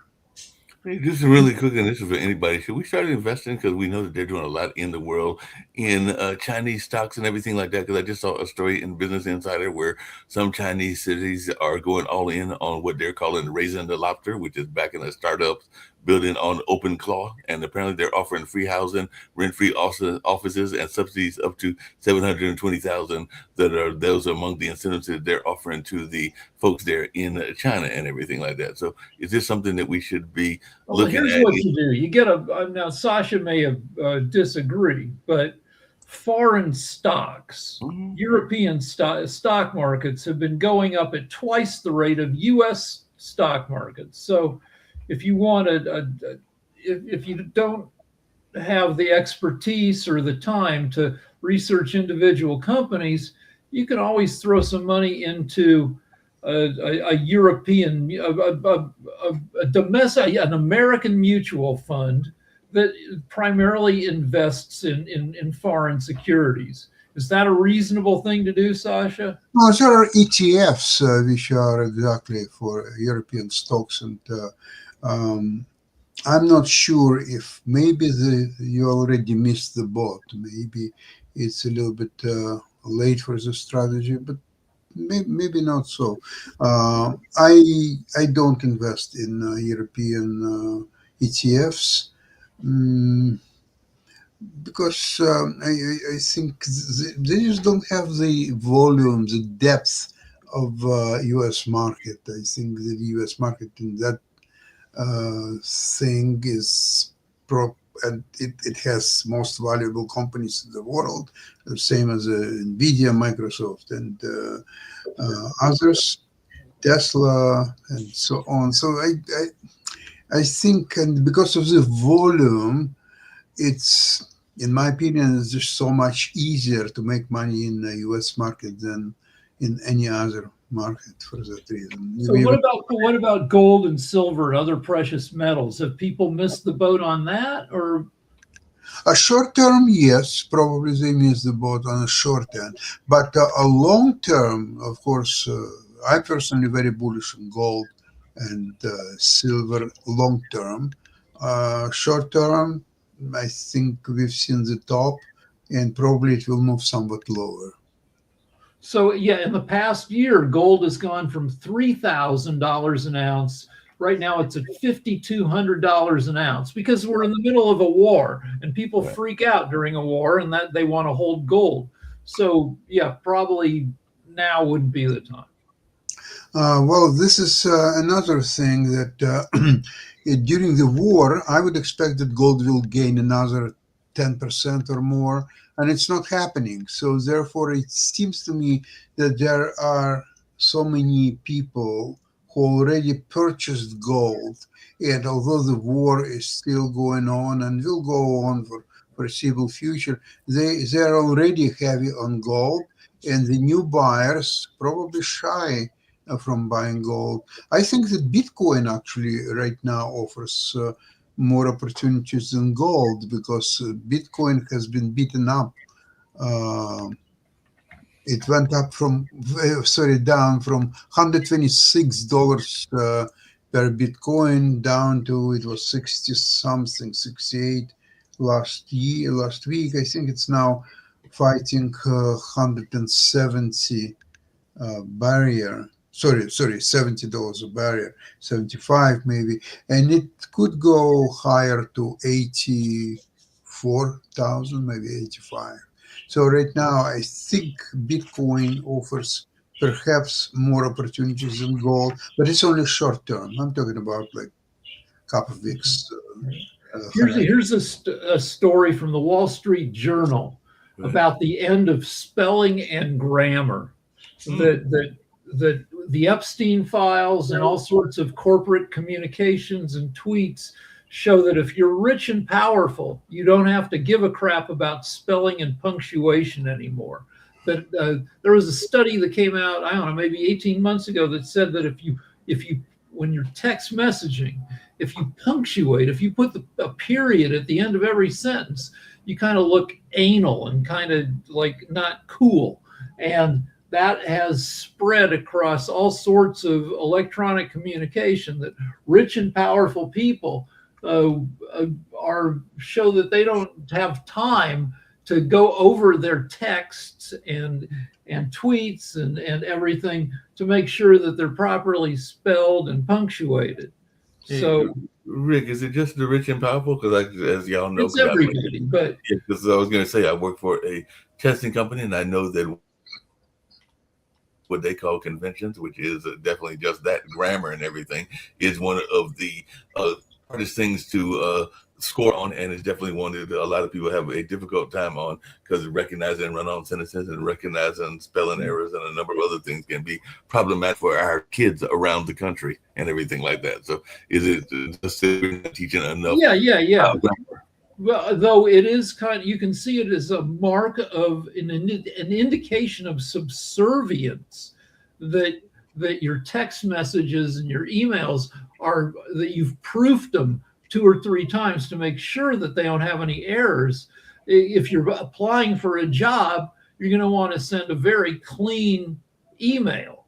Hey, this is really quick, and this is for anybody. Should we start investing? Because we know that they're doing a lot in the world in Chinese stocks and everything like that. Because I just saw a story in Business Insider where some Chinese cities are going all in on what they're calling raising the lobster, which is backing a startup building on OpenClaw, and apparently they're offering free housing, rent-free offices, and subsidies up to $720,000. Those are among the incentives that they're offering to the folks there in China and everything like that. So, is this something that we should be looking here's at? What you do: you get now. Sasha may have disagree, but foreign stocks, European stock markets have been going up at twice the rate of U.S. stock markets. So, if you want if you don't have the expertise or the time to research individual companies, you can always throw some money into a European, a domestic, an American mutual fund that primarily invests in foreign securities. Is that a reasonable thing to do, Sasha? No, there are ETFs which are exactly for European stocks, and I'm not sure if maybe you already missed the boat. Maybe it's a little bit late for the strategy, but maybe not so. I don't invest in European ETFs because I think they just don't have the volume, the depth of U.S. market. I think the U.S. market in that thing is and it has most valuable companies in the world, the same as NVIDIA, Microsoft, and others, Tesla, and so on. So I think, and because of the volume, it's, in my opinion, it's just so much easier to make money in the U.S. market than in any other market for that reason. So what about gold and silver and other precious metals? Have people missed the boat on that, or? A short term, yes, probably they missed the boat on a short term, but a long term, of course, I personally very bullish on gold and silver long term. Short term, I think we've seen the top, and probably it will move somewhat lower. So yeah, in the past year, gold has gone from $3,000 an ounce. Right now, it's at $5,200 an ounce because we're in the middle of a war, and people Right. freak out during a war, and that they want to hold gold. So yeah, probably now wouldn't be the time. Well, this is another thing that during the war, I would expect that gold will gain another 10% or more, and it's not happening. So, therefore, it seems to me that there are so many people who already purchased gold, and although the war is still going on and will go on for foreseeable future, they're already heavy on gold, and the new buyers probably shy from buying gold. I think that Bitcoin actually right now offers more opportunities than gold because Bitcoin has been beaten up. Uh, it went up down from $126 per Bitcoin down to it was 60 something, 68 last week. I think it's now fighting 170 barrier. Sorry, $70 a barrier, 75 maybe, and it could go higher to 84,000, maybe 85. So right now, I think Bitcoin offers perhaps more opportunities than gold, but it's only short term. I'm talking about like a couple of weeks. Here's a story from the Wall Street Journal about the end of spelling and grammar. That the Epstein files and all sorts of corporate communications and tweets show that if you're rich and powerful, you don't have to give a crap about spelling and punctuation anymore. But there was a study that came out, I don't know, maybe 18 months ago that said that if you when you're text messaging, if you punctuate, if you put a period at the end of every sentence, you kind of look anal and kind of like not cool. And that has spread across all sorts of electronic communication, that rich and powerful people show that they don't have time to go over their texts and tweets and everything to make sure that they're properly spelled and punctuated. So, Rick, is it just the rich and powerful? Because as y'all know, it's everybody. But because I was going to say I work for a testing company, and I know that what they call conventions, which is definitely just that grammar and everything, is one of the hardest things to score on, and it's definitely one that a lot of people have a difficult time on because recognizing run-on sentences and recognizing spelling errors and a number of other things can be problematic for our kids around the country and everything like that. So is it just teaching enough? Yeah. Well, though it is you can see it as a mark of an indication of subservience that your text messages and your emails are that you've proofed them 2 or 3 times to make sure that they don't have any errors. If you're applying for a job, you're going to want to send a very clean email.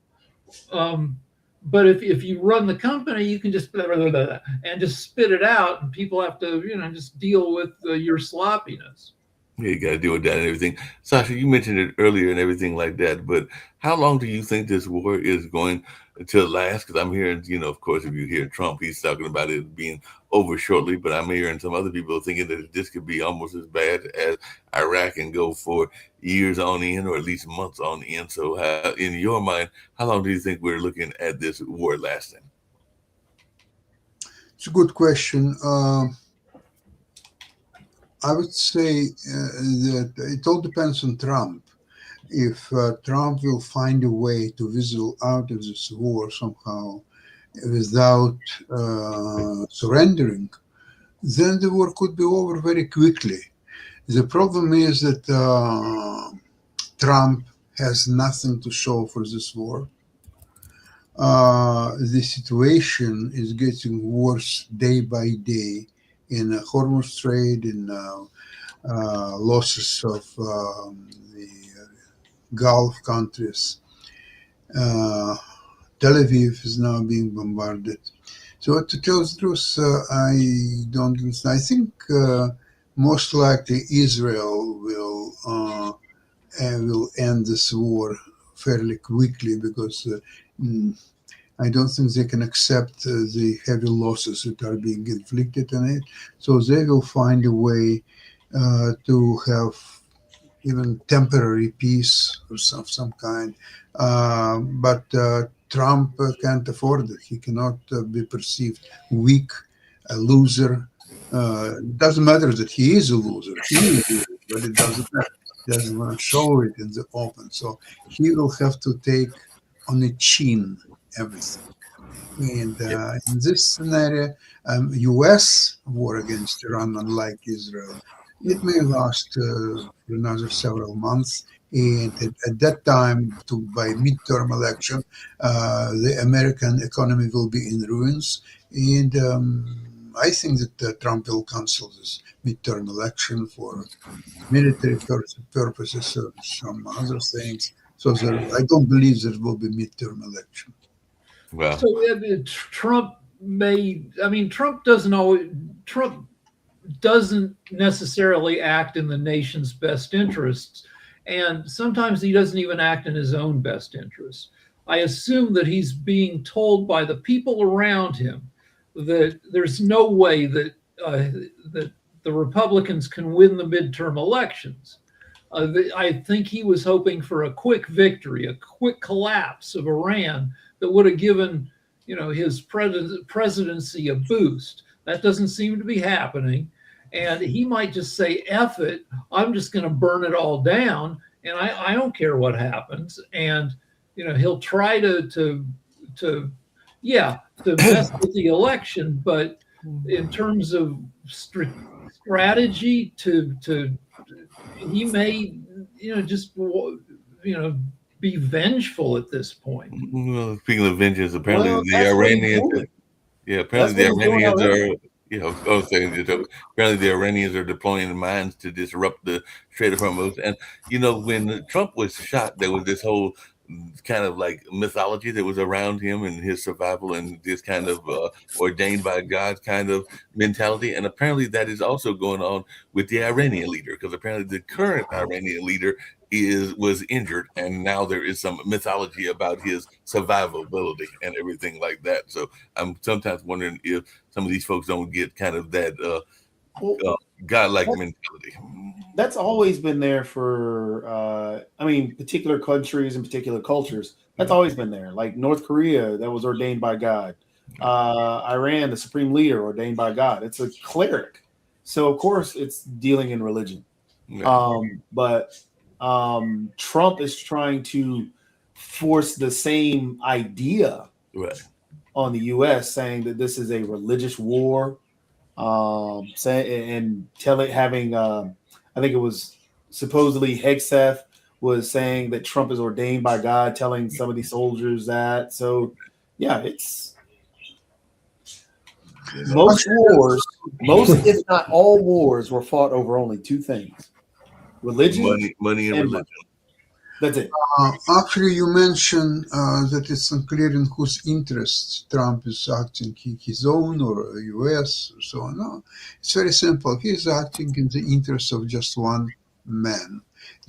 But if you run the company, you can just blah, blah, blah, blah, and just spit it out, and people have to, just deal with your sloppiness. Yeah, you got to deal with that and everything. Sasha, you mentioned it earlier and everything like that, but how long do you think this war is going to last? Because I'm hearing, of course, if you hear Trump, he's talking about it being over shortly, but I'm hearing some other people thinking that this could be almost as bad as Iraq and go for years on end, or at least months on end. So in your mind, how long do you think we're looking at this war lasting? It's a good question. I would say that it all depends on Trump. If Trump will find a way to whistle out of this war somehow without surrendering, then the war could be over very quickly. The problem is that Trump has nothing to show for this war. The situation is getting worse day by day in the Hormuz trade, in losses of the Gulf countries. Tel Aviv is now being bombarded. So to tell the truth, I don't understand. I think most likely Israel will end this war fairly quickly because I don't think they can accept the heavy losses that are being inflicted on it. So they will find a way to have even temporary peace of some kind. But Trump can't afford it. He cannot be perceived weak, a loser. It doesn't matter that he is a loser. He is a loser, but it doesn't matter. He doesn't want to show it in the open. So he will have to take on the chin everything. And in this scenario, U.S. war against Iran, unlike Israel, it may last for another several months. And at that time, by midterm election, the American economy will be in ruins. And I think that Trump will cancel this midterm election for military purposes or some other things. So I don't believe there will be midterm election. Well, So Trump Trump doesn't necessarily act in the nation's best interests, and sometimes he doesn't even act in his own best interests. I assume that he's being told by the people around him that there's no way that that the Republicans can win the midterm elections. I think he was hoping for a quick victory, a quick collapse of Iran that would have given, his presidency a boost. That doesn't seem to be happening. And he might just say, F it, I'm just going to burn it all down. And I don't care what happens. And, he'll try to mess with the election. But in terms of strategy he may, just, be vengeful at this point. Well, speaking of vengeance, apparently the that's what he's Iranians, doing. apparently the That's what he's doing Iranians already. apparently the Iranians are deploying mines to disrupt the Strait of Hormuz. And when Trump was shot, there was this whole kind of like mythology that was around him and his survival and this kind of ordained by God kind of mentality. And apparently that is also going on with the Iranian leader, because apparently the current Iranian leader was injured, and now there is some mythology about his survivability and everything like that. So I'm sometimes wondering if some of these folks don't get kind of that godlike mentality. That's always been there for particular countries and particular cultures. That's always been there. Like North Korea, that was ordained by God. Iran, the supreme leader, ordained by God. It's a cleric, so of course it's dealing in religion. Yeah. But Trump is trying to force the same idea on the U.S., saying that this is a religious war. I think it was supposedly Hegseth was saying that Trump is ordained by God, telling some of these soldiers that. So, yeah, it's most if not all wars were fought over only two things: religion, money and religion. That's it. Actually, you mentioned that it's unclear in whose interests Trump is acting, his own or U.S. or so on. No, it's very simple. He is acting in the interest of just one man.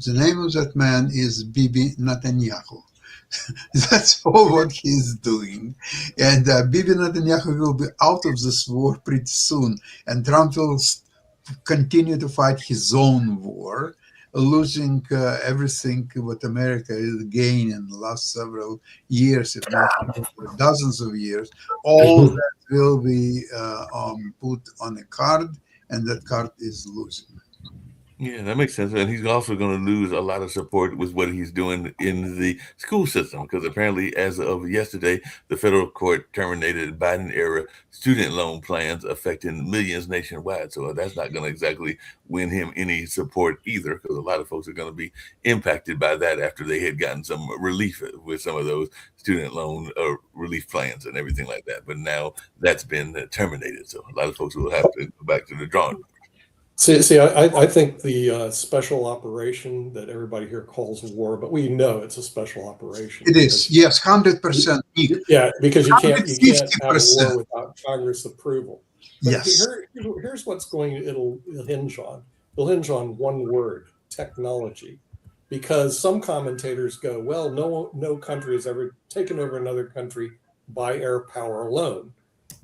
The name of that man is Bibi Netanyahu. That's all what he's doing. And Bibi Netanyahu will be out of this war pretty soon. And Trump will continue to fight his own war, losing everything what America is gaining in the last several years, if not dozens of years. All that will be put on a card, and that card is losing. Yeah, that makes sense. And he's also going to lose a lot of support with what he's doing in the school system, because apparently, as of yesterday, the federal court terminated Biden-era student loan plans affecting millions nationwide. So that's not going to exactly win him any support either, because a lot of folks are going to be impacted by that after they had gotten some relief with some of those student loan relief plans and everything like that. But now that's been terminated. So a lot of folks will have to go back to the drawing board. See, I think the special operation that everybody here calls war, but we know it's a special operation. It is, yes, 100%. Yeah, because you can't have a 150%. war without Congress approval. But Yes. here's what's it'll hinge on. It'll hinge on one word: technology. Because some commentators go, well, no country has ever taken over another country by air power alone.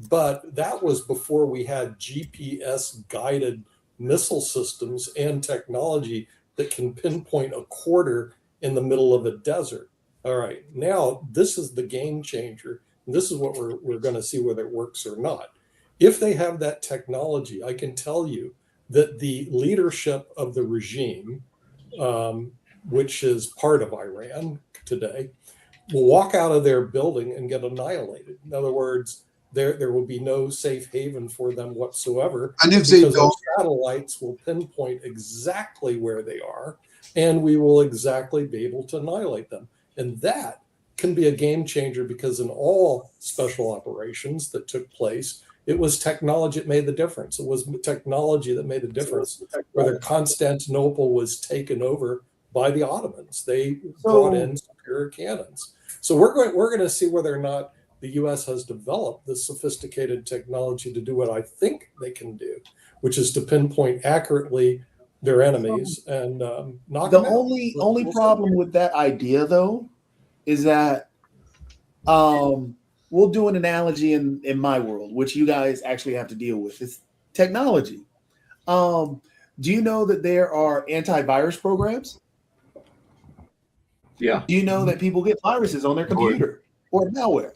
But that was before we had GPS guided missile systems and technology that can pinpoint a quarter in the middle of a desert. All right, now this is the game changer. And this is what we're going to see whether it works or not. If they have that technology, I can tell you that the leadership of the regime, which is part of Iran today, will walk out of their building and get annihilated. In other words, there will be no safe haven for them whatsoever. And if they because don't, those satellites will pinpoint exactly where they are, and we will exactly be able to annihilate them. And that can be a game changer, because in all special operations that took place, it was technology that made the difference. It was technology that made the difference. Whether Constantinople was taken over by the Ottomans, they brought in superior cannons. So we're going to see whether or not the U.S. has developed this sophisticated technology to do what I think they can do, which is to pinpoint accurately their enemies and knock them out. The only problem with that idea, though, is that we'll do an analogy in my world, which you guys actually have to deal with. It's technology. Do you know that there are antivirus programs? Yeah. Do you know that people get viruses on their computer or malware?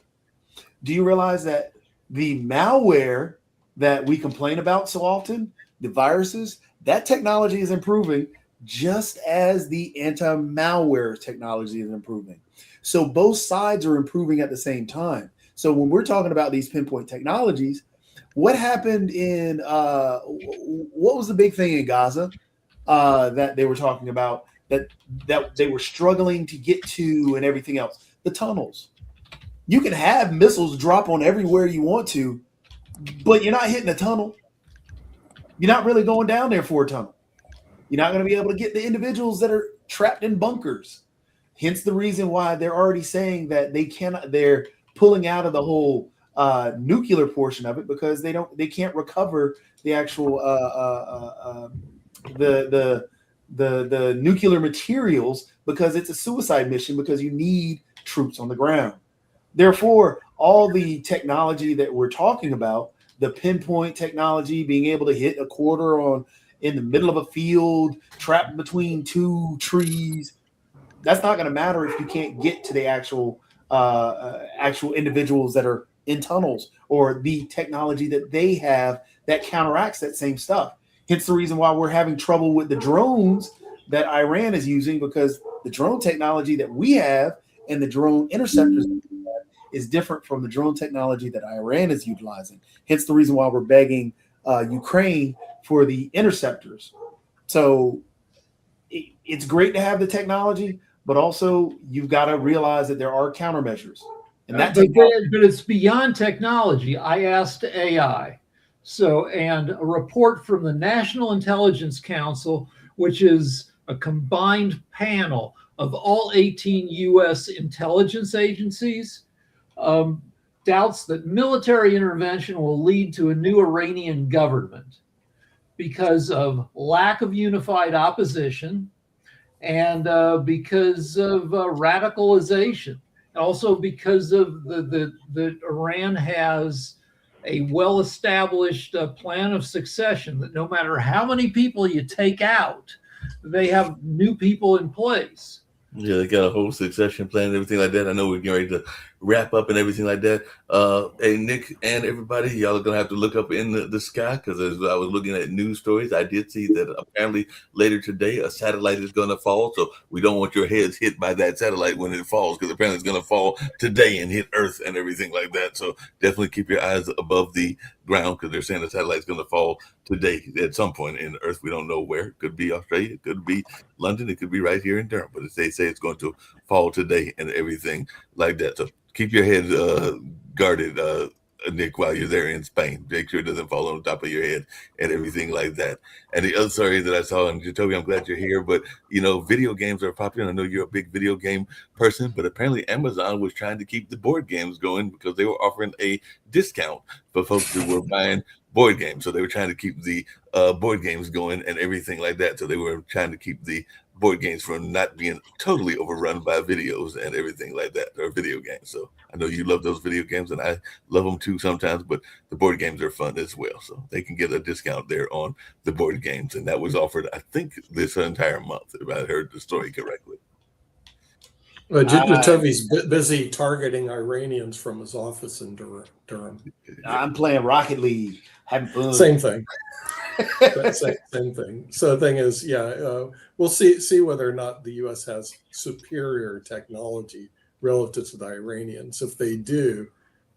Do you realize that the malware that we complain about so often, the viruses, that technology is improving just as the anti-malware technology is improving. So both sides are improving at the same time. So when we're talking about these pinpoint technologies, what happened in what was the big thing in Gaza that they were talking about that they were struggling to get to and everything else? The tunnels. You can have missiles drop on everywhere you want to, but you're not hitting a tunnel. You're not really going down there for a tunnel. You're not going to be able to get the individuals that are trapped in bunkers. Hence the reason why they're already saying that they're pulling out of the whole nuclear portion of it, because they can't recover the actual the nuclear materials, because it's a suicide mission, because you need troops on the ground. Therefore, all the technology that we're talking about, the pinpoint technology, being able to hit a quarter in the middle of a field, trapped between two trees, that's not going to matter if you can't get to the actual individuals that are in tunnels, or the technology that they have that counteracts that same stuff. Hence the reason why we're having trouble with the drones that Iran is using, because the drone technology that we have and the drone interceptors is different from the drone technology that Iran is utilizing. Hence the reason why we're begging Ukraine for the interceptors. So it's great to have the technology, but also you've got to realize that there are countermeasures. And but it's beyond technology. I asked AI. And a report from the National Intelligence Council, which is a combined panel of all 18 U.S. intelligence agencies, doubts that military intervention will lead to a new Iranian government because of lack of unified opposition and because of radicalization. Also because of the Iran has a well-established plan of succession that no matter how many people you take out, they have new people in place. Yeah, they got a whole succession plan and everything like that. I know we're getting ready to wrap up and everything like that. Hey, Nick and everybody, y'all are going to have to look up in the sky, because as I was looking at news stories, I did see that apparently later today a satellite is going to fall. So we don't want your heads hit by that satellite when it falls, because apparently it's going to fall today and hit Earth and everything like that. So definitely keep your eyes above the ground, because they're saying the satellite's going to fall today at some point in Earth. We don't know where. It could be Australia, it could be London, it could be right here in Durham, but they say it's going to fall today and everything like that. So keep your head guarded, Nick, while you're there in Spain. Make sure it doesn't fall on top of your head and everything like that. And the other story that I saw, and Jacoby, I'm glad you're here, but video games are popular. I know you're a big video game person, but apparently Amazon was trying to keep the board games going because they were offering a discount for folks who were buying board games. So they were trying to keep the board games going and everything like that. So they were trying to keep the board games from not being totally overrun by videos and everything like that, or video games. So I know you love those video games, and I love them too sometimes, but the board games are fun as well. So they can get a discount there on the board games. And that was offered, I think, this entire month, if I heard the story correctly. Jacoby's busy targeting Iranians from his office in Durham. I'm playing Rocket League, having fun. Same thing. Same thing. So the thing is, we'll see whether or not the U.S. has superior technology relative to the Iranians. If they do,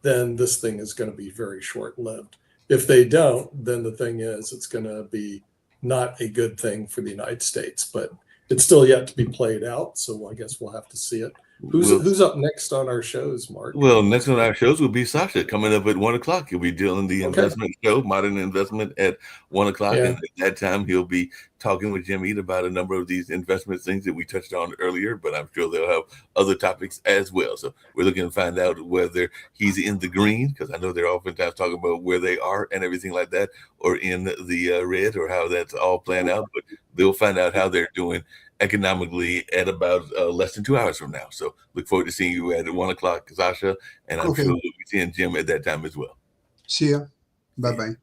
then this thing is going to be very short-lived. If they don't, then the thing is, it's going to be not a good thing for the United States. But it's still yet to be played out. So I guess we'll have to see it. Who's up next on our shows, Mark? Well, next on our shows will be Sasha coming up at 1:00. He'll be doing the investment show, Modern Investment, at 1:00. And at that time, he'll be talking with Jim Eat about a number of these investment things that we touched on earlier, but I'm sure they'll have other topics as well. So we're looking to find out whether he's in the green, because I know they're oftentimes talking about where they are and everything like that, or in the red, or how that's all planned out. But they'll find out how they're doing economically at about less than 2 hours from now. So look forward to seeing you at 1:00, Sasha, and I'm sure we'll be seeing Jim at that time as well. See ya. Bye-bye.